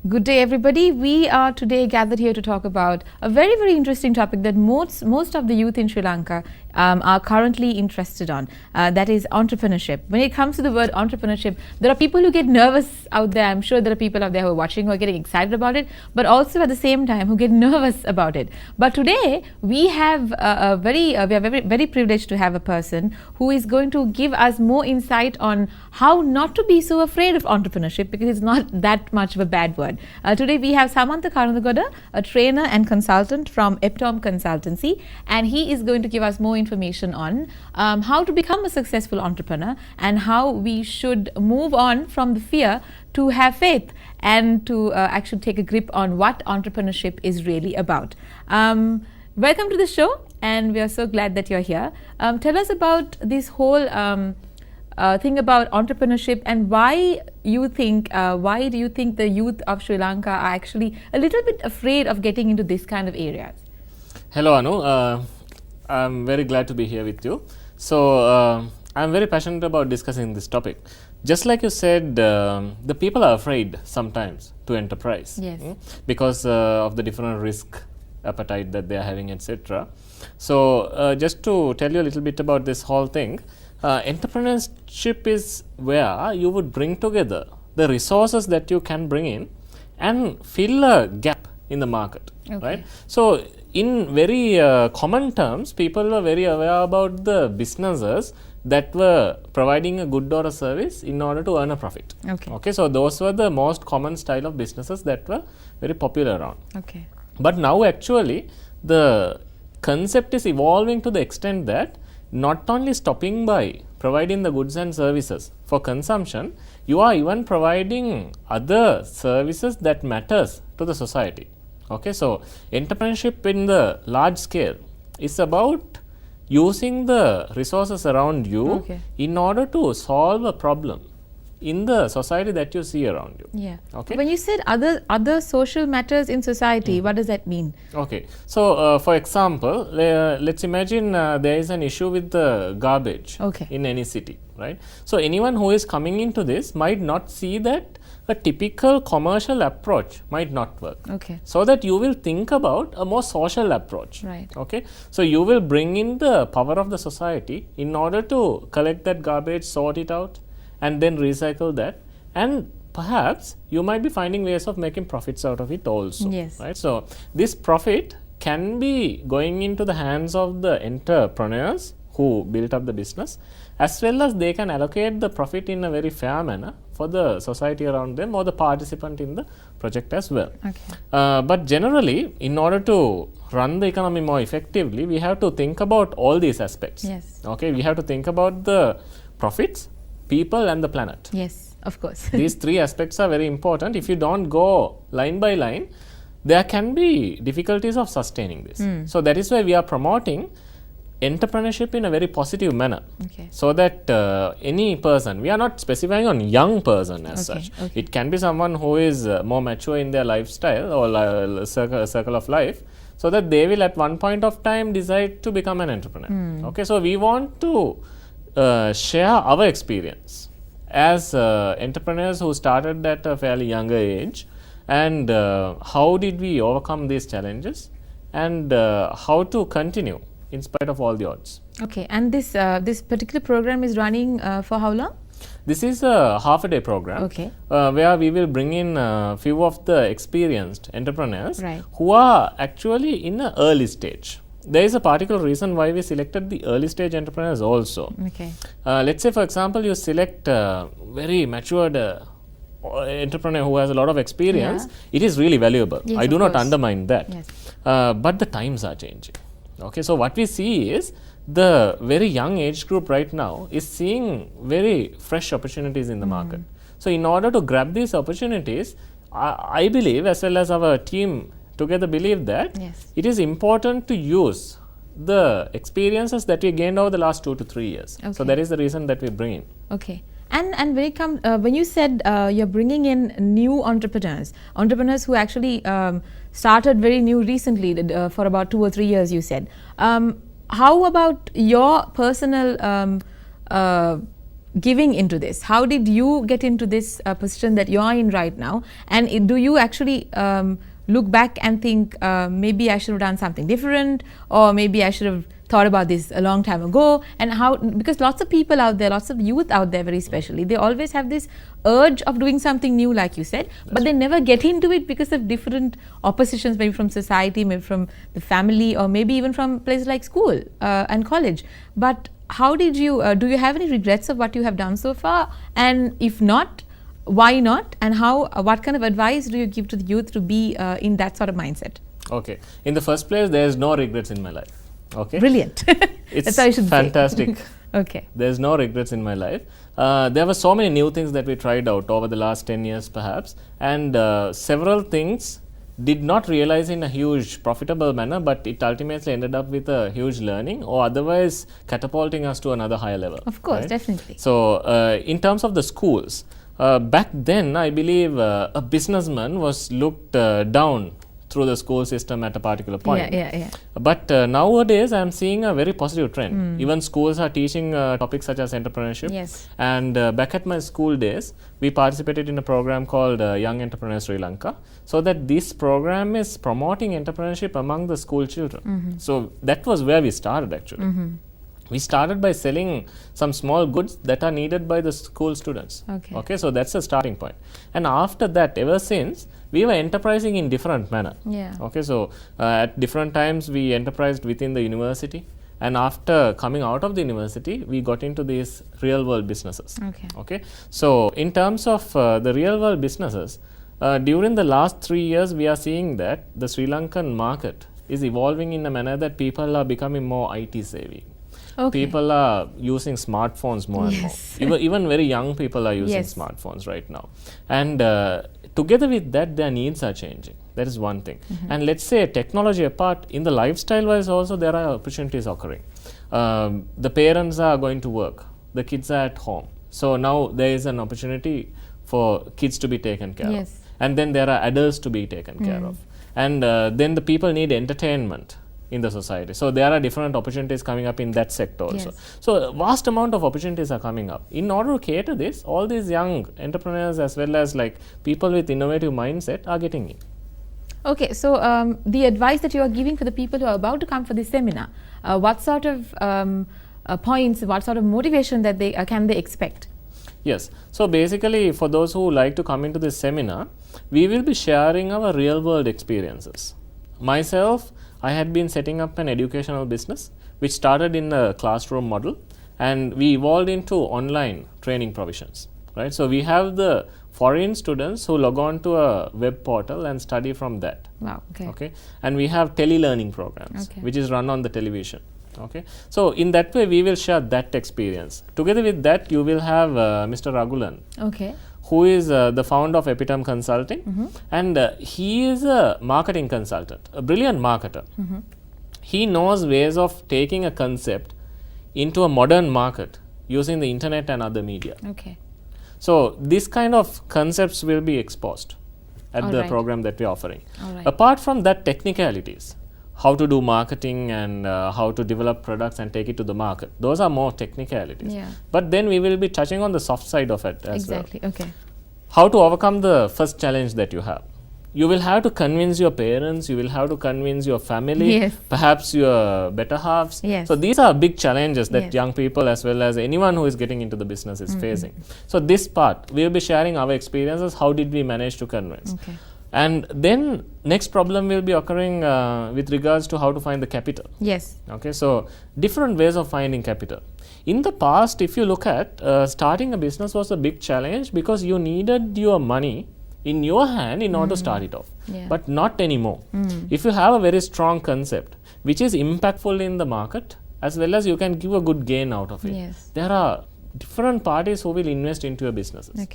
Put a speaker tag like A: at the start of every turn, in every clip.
A: Good day, everybody. We are today gathered here to talk about a very, very interesting topic that most of the youth in Sri Lanka are currently interested on. That is entrepreneurship. When it comes to the word entrepreneurship, there are people who get nervous out there. I'm sure there are people out there who are watching who are getting excited about it, but also at the same time who get nervous about it. But today we have we are very privileged to have a person who is going to give us more insight on how not to be so afraid of entrepreneurship, because it's not that much of a bad word. Today we have Samantha Karandagoda, a trainer and consultant from Eptom Consultancy, and he is going to give us more information on how to become a successful entrepreneur and how we should move on from the fear to have faith and to actually take a grip on what entrepreneurship is really about. Welcome to the show, and we are so glad that you're here. Tell us about this whole thing about entrepreneurship, and why do you think the youth of Sri Lanka are actually a little bit afraid of getting into this kind of areas?
B: Hello Anu, I'm very glad to be here with you. So I'm very passionate about discussing this topic. Just like you said, the people are afraid sometimes to enterprise.
A: Yes.
B: Because of the different risk appetite that they are having, etc. So just to tell you a little bit about this whole thing, entrepreneurship is where you would bring together the resources that you can bring in and fill a gap in the market, right? So in very common terms, people were very aware about the businesses that were providing a good or a service in order to earn a profit. Okay, so those were the most common style of businesses that were very popular around.
A: Okay.
B: But now actually the concept is evolving to the extent that not only stopping by providing the goods and services for consumption, you are even providing other services that matters to the society. Okay, so entrepreneurship in the large scale is about using the resources around you in order to solve a problem in the society that you see around you.
A: Yeah.
B: Okay.
A: When you said other social matters in society, what does that mean?
B: Okay. So for example, let's imagine there is an issue with the garbage in any city, right? So anyone who is coming into this might not see that a typical commercial approach might not work.
A: Okay.
B: So that you will think about a more social approach.
A: Right.
B: Okay. So you will bring in the power of the society in order to collect that garbage, sort it out, and then recycle that, and perhaps you might be finding ways of making profits out of it also.
A: Yes.
B: Right? So this profit can be going into the hands of the entrepreneurs who built up the business, as well as they can allocate the profit in a very fair manner for the society around them or the participant in the project as well.
A: Okay.
B: But generally, in order to run the economy more effectively, we have to think about all these aspects.
A: Yes.
B: Okay, we have to think about the profits, people, and the planet.
A: Yes, of course.
B: These three aspects are very important. If you don't go line by line, there can be difficulties of sustaining this. So that is why we are promoting entrepreneurship in a very positive manner. So that any person, we are not specifying on young person as such. It can be someone who is more mature in their lifestyle or circle of life, so that they will at one point of time decide to become an entrepreneur. Okay, so we want to share our experience as entrepreneurs who started at a fairly younger age, and how did we overcome these challenges, and how to continue in spite of all the odds.
A: Okay, and this particular program is running for how long?
B: This is a half-a-day program where we will bring in a few of the experienced entrepreneurs who are actually in an early stage. There is a particular reason why we selected the early stage entrepreneurs also. Let's say, for example, you select a very matured entrepreneur who has a lot of experience. It is really valuable. I do not undermine that. But the times are changing. Okay, so what we see is the very young age group right now is seeing very fresh opportunities in the market. So in order to grab these opportunities, I believe, as well as our team together believe, that it is important to use the experiences that we gained over the last 2 to 3 years. So that is the reason that we bring in.
A: Okay. And when it comes, when you said you're bringing in new entrepreneurs who actually started very new recently, for about 2 or 3 years, you said. How about your personal giving into this? How did you get into this position that you are in right now? And do you actually look back and think maybe I should have done something different, or maybe I should have thought about this a long time ago? And how, because lots of people out there, lots of youth out there very especially, they always have this urge of doing something new, like you said, but they never get into it because of different oppositions, maybe from society, maybe from the family, or maybe even from places like school and college. But how did you, do you have any regrets of what you have done so far? And if not, why not? And how, what kind of advice do you give to the youth to be in that sort of mindset?
B: Okay. In the first place, there is no regrets in my life. Okay.
A: Brilliant.
B: It's
A: That's what I should
B: fantastic.
A: say. Okay.
B: There's no regrets in my life. There were so many new things that we tried out over the last 10 years perhaps, and several things did not realize in a huge profitable manner, but it ultimately ended up with a huge learning, or otherwise catapulting us to another higher level.
A: Of course,
B: right?
A: Definitely.
B: So in terms of the schools, back then I believe a businessman was looked down through the school system at a particular point. But nowadays I am seeing a very positive trend. Even schools are teaching topics such as entrepreneurship.
A: Yes.
B: And back at my school days, we participated in a program called Young Entrepreneurs Sri Lanka, so that this program is promoting entrepreneurship among the school children. So that was where we started actually. We started by selling some small goods that are needed by the school students. Okay, so that's the starting point. And after that, ever since, we were enterprising in different manner. Okay, so at different times we enterprised within the university, and after coming out of the university, we got into these real world businesses. Okay, so in terms of the real world businesses, during the last 3 years, we are seeing that the Sri Lankan market is evolving in a manner that people are becoming more IT savvy. People are using smartphones more and more. Even very young people are using smartphones right now. And together with that, their needs are changing. That is one thing. And let's say technology apart, in the lifestyle wise also there are opportunities occurring. The parents are going to work. The kids are at home. So now there is an opportunity for kids to be taken care of. And then there are adults to be taken care of. And then the people need entertainment in the society. So there are different opportunities coming up in that sector also. So a vast amount of opportunities are coming up. In order to cater this, all these young entrepreneurs as well as like people with innovative mindset are getting in.
A: Okay, so the advice that you are giving for the people who are about to come for this seminar, what sort of points, what sort of motivation that they can they expect?
B: Yes, so basically for those who like to come into this seminar, we will be sharing our real world experiences. Myself, I had been setting up an educational business which started in a classroom model, and we evolved into online training provisions, right? So we have the foreign students who log on to a web portal and study from that.
A: Wow,
B: okay. And we have tele-learning programs which is run on the television. Okay, so in that way we will share that experience. Together with that, you will have Mr. Ragulan, who is the founder of Epitome Consulting, and he is a marketing consultant, a brilliant marketer. He knows ways of taking a concept into a modern market using the internet and other media. So this kind of concepts will be exposed at the program that we are offering. Apart from that, technicalities, how to do marketing and how to develop products and take it to the market. Those are more technicalities. But then we will be touching on the soft side of it as well. How to overcome the first challenge that you have. You will have to convince your parents, you will have to convince your family, perhaps your better halves. So these are big challenges that young people as well as anyone who is getting into the business is facing. So this part, we will be sharing our experiences, how did we manage to convince. And then next problem will be occurring with regards to how to find the capital. Okay, so different ways of finding capital. In the past, if you look at starting a business was a big challenge because you needed your money in your hand in order to start it off. But not anymore. If you have a very strong concept which is impactful in the market as well as you can give a good gain out of it, there are different parties who will invest into your businesses.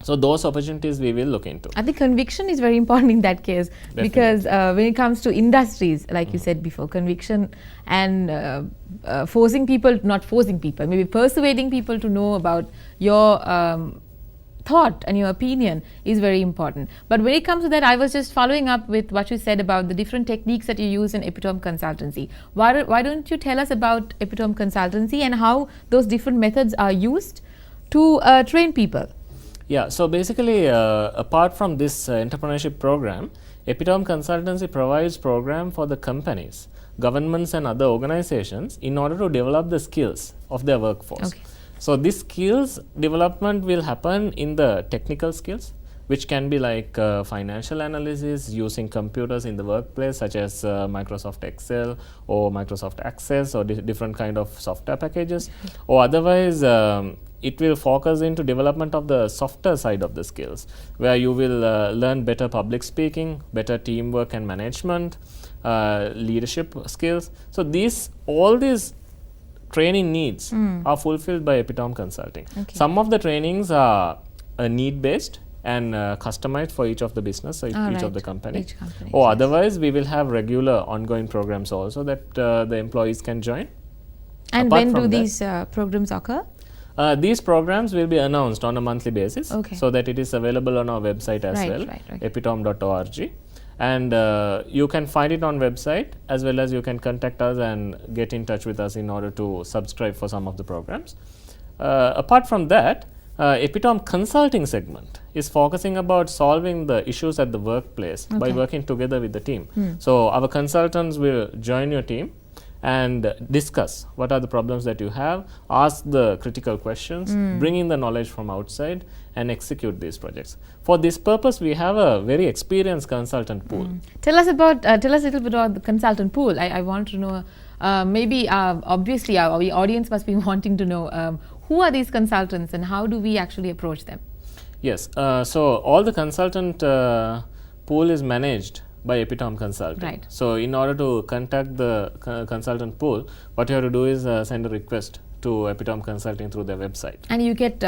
B: So those opportunities we will look into.
A: I think conviction is very important in that case. Because when it comes to industries, like you said before, conviction and forcing people, not forcing people, maybe persuading people to know about your thought and your opinion is very important. But when it comes to that, I was just following up with what you said about the different techniques that you use in Epitome Consultancy. Why don't you tell us about Epitome Consultancy and how those different methods are used to train people?
B: Yeah, so basically, apart from this entrepreneurship program, Epitome Consultancy provides program for the companies, governments and other organizations in order to develop the skills of their workforce.
A: Okay.
B: So this skills development will happen in the technical skills, which can be like financial analysis using computers in the workplace, such as Microsoft Excel or Microsoft Access or different kind of software packages, or otherwise it will focus into development of the softer side of the skills, where you will learn better public speaking, better teamwork and management, leadership skills. So all these training needs are fulfilled by Epitome Consulting.
A: Okay.
B: Some of the trainings are need based and customized for each of the business, so each of the company. Or
A: yes.
B: Otherwise we will have regular ongoing programs also that the employees can join.
A: And
B: Apart
A: when do
B: that,
A: these programs occur?
B: These programs will be announced on a monthly basis,
A: okay.
B: so that it is available on our website as well, epitome.org. And you can find it on website, as well as you can contact us and get in touch with us in order to subscribe for some of the programs. Apart from that, Epitome Consulting segment is focusing about solving the issues at the workplace by working together with the team. So our consultants will join your team and discuss what are the problems that you have, ask the critical questions, bring in the knowledge from outside and execute these projects. For this purpose, we have a very experienced consultant pool.
A: Tell us a little bit about the consultant pool. I want to know, obviously our audience must be wanting to know who are these consultants and how do we actually approach them?
B: Yes, so all the consultant pool is managed by Epitome Consulting.
A: Right.
B: So in order to contact the consultant pool, what you have to do is send a request to Epitome Consulting through their website.
A: And you get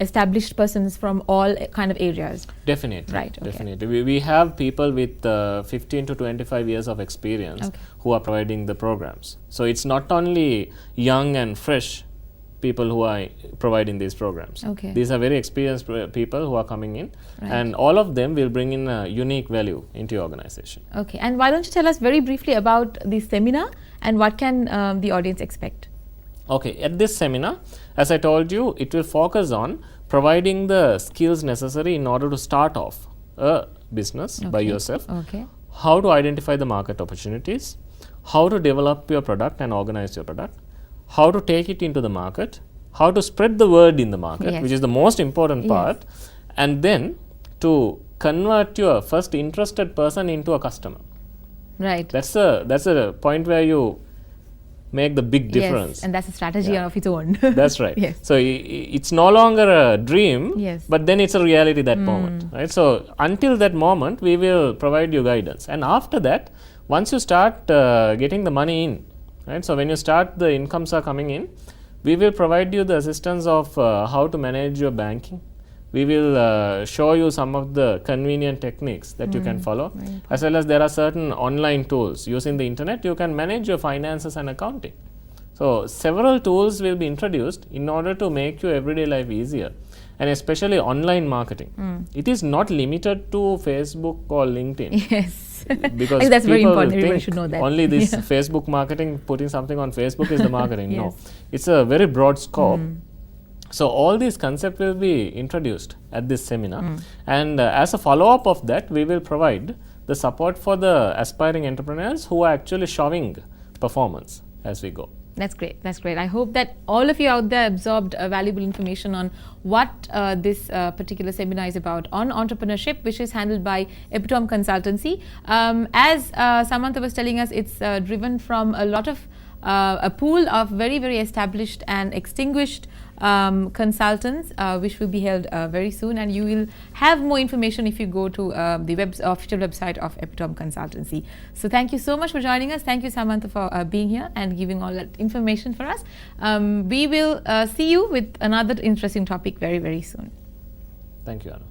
A: established persons from all kind of areas?
B: Definitely.
A: Right. Okay.
B: Definitely. We have people with 15 to 25 years of experience who are providing the programs. So it's not only young and fresh people who are providing these programs.
A: Okay.
B: These are very experienced people who are coming in, and all of them will bring in a unique value into your organization.
A: Okay. And why don't you tell us very briefly about the seminar and what can the audience expect?
B: Okay, at this seminar, as I told you, it will focus on providing the skills necessary in order to start off a business by yourself.
A: Okay.
B: How to identify the market opportunities, how to develop your product and organize your product, how to take it into the market, how to spread the word in the market, which is the most important part, and then to convert your first interested person into a customer.
A: Right.
B: That's a point where you make the big difference.
A: Yes, and that's a strategy of its own.
B: That's right.
A: Yes.
B: So it's no longer a dream, but then it's a reality that moment, right? So until that moment, we will provide you guidance, and after that, once you start getting the money in, right? So when you start, the incomes are coming in, we will provide you the assistance of how to manage your banking. We will show you some of the convenient techniques that you can follow, as well as there are certain online tools. Using the internet, you can manage your finances and accounting. So several tools will be introduced in order to make your everyday life easier, and especially online marketing. It is not limited to Facebook or LinkedIn.
A: Yes.
B: Because
A: I think that's very important. Everybody
B: think
A: should know that.
B: only this Facebook marketing, putting something on Facebook is the marketing. No, it's a very broad scope. So all these concepts will be introduced at this seminar, and as a follow-up of that, we will provide the support for the aspiring entrepreneurs who are actually showing performance as we go.
A: That's great. That's great. I hope that all of you out there absorbed valuable information on what this particular seminar is about on entrepreneurship, which is handled by Epitome Consultancy. As Samantha was telling us, it's driven from a lot of a pool of very, very established and extinguished consultants, which will be held very soon, and you will have more information if you go to the official website of Epitome Consultancy. So thank you so much for joining us. Thank you, Samantha, for being here and giving all that information for us. We will see you with another interesting topic very, very soon.
B: Thank you, Anu.